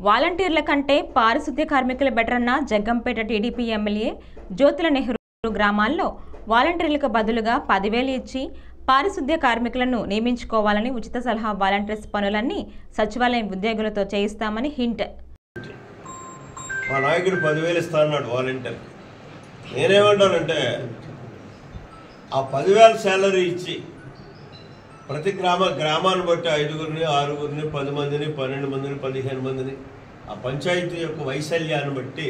వాలంటీర్ల కంటే పారిశుద్ధ్య కార్మికులు బెటర్ అన్న జగ్గంపేట టీడీపీ ఎమ్మెల్యే జ్యోతుల నెహ్రూ గ్రామాల్లో వాలంటీర్లకు బదులుగా 10,000 ఇచ్చి పారిశుద్ధ్య కార్మికులను నియమించుకోవాలని ఉచిత సలహా వాలంటీర్స్ పనులన్నీ సచివాలయం ఉద్యోగులతో చేయిస్తామని హింట్. మా నాయకుడు 10,000 ఇస్తా అన్నాడు వాలంటీర్. నేనేమంటానంటే ఆ 10,000 శాలరీ ఇచ్చి ప్రతి గ్రామాన్ని బట్టి 5గురిని 6గురిని 10 మందిని 12 మందిని 15 మందిని ఆ పంచాయతీ యొక్క వైశాల్యాన్ని బట్టి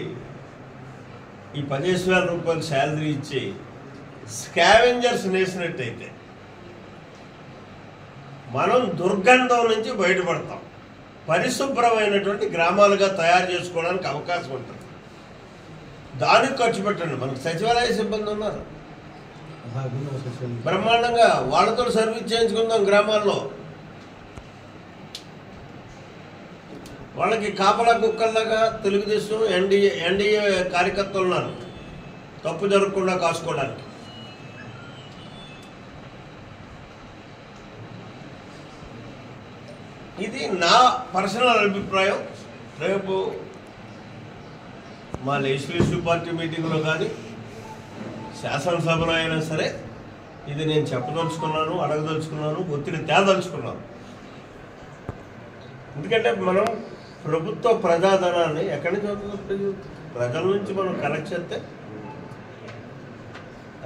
ఈ 15,000 రూపాయలు శాలరీ ఇచ్చి స్కావెంజర్స్ వేసినట్టయితే మనం దుర్గంధం నుంచి బయటపడతాం. పరిశుభ్రమైనటువంటి గ్రామాలుగా తయారు చేసుకోవడానికి అవకాశం ఉంటుంది. దానికి ఖర్చు పెట్టండి. మనకు సచివాలయ సిబ్బంది ఉన్నారు, బ్రహ్మాండంగా వాళ్ళతో సర్వీస్ చేయించుకుందాం. గ్రామాల్లో వాళ్ళకి కాపలా కుక్కల్లాగా తెలుగుదేశం ఎన్డీఏ కార్యకర్తలు ఉన్నారు, తప్పు జరగకుండా కాసుకోవడానికి. ఇది నా పర్సనల్ అభిప్రాయం. రేపు మా లెజిస్లేటివ్ పార్టీ మీటింగ్లో కానీ శాసనసభలో అయినా సరే ఇది నేను చెప్పదలుచుకున్నాను, అడగదలుచుకున్నాను, ఒత్తిడి తేదలుచుకున్నాను. ఎందుకంటే మనం ప్రభుత్వ ప్రజాధనాన్ని ఎక్కడి నుంచి అవుతుంది? ప్రజల నుంచి మనం కలెక్ట్ చేస్తే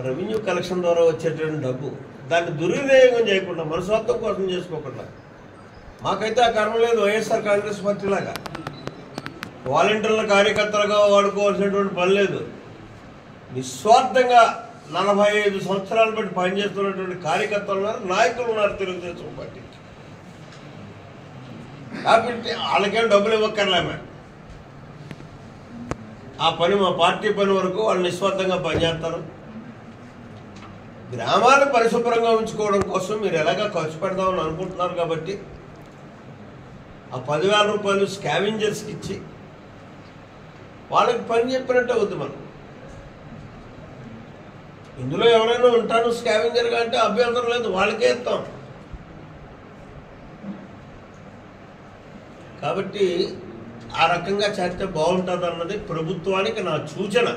రెవెన్యూ కలెక్షన్ ద్వారా వచ్చేటువంటి డబ్బు దాన్ని దుర్వినియోగం చేయకుండా మన స్వార్థం కోసం చేసుకోకుండా. మాకైతే ఆ కర్మ లేదు. వైఎస్ఆర్ కాంగ్రెస్ పార్టీలాగా వాలంటీర్ల కార్యకర్తలుగా వాడుకోవాల్సినటువంటి పని లేదు. నిస్వార్థంగా 45 సంవత్సరాలు బట్టి పనిచేస్తున్నటువంటి కార్యకర్తలు ఉన్నారు, నాయకులు ఉన్నారు తెలుగుదేశం పార్టీ. కాబట్టి వాళ్ళకేం డబ్బులు ఇవ్వక్కర్లేమే. ఆ పని మా పార్టీ పని వరకు వాళ్ళు నిస్వార్థంగా పనిచేస్తారు. గ్రామాన్ని పరిశుభ్రంగా ఉంచుకోవడం కోసం మీరు ఎలాగా ఖర్చు పెడదామని అనుకుంటున్నారు. కాబట్టి ఆ 10,000 రూపాయలు స్కావెంజర్స్కి ఇచ్చి వాళ్ళకి పని చెప్పినట్టు అవుతుంది. మనం ఇందులో ఎవరైనా ఉంటాను స్కావెంజర్గా అంటే అభ్యంతరం లేదు, వాళ్ళకే ఇస్తాం. కాబట్టి ఆ రకంగా చేస్తే బాగుంటుంది అన్నది ప్రభుత్వానికి నా సూచన.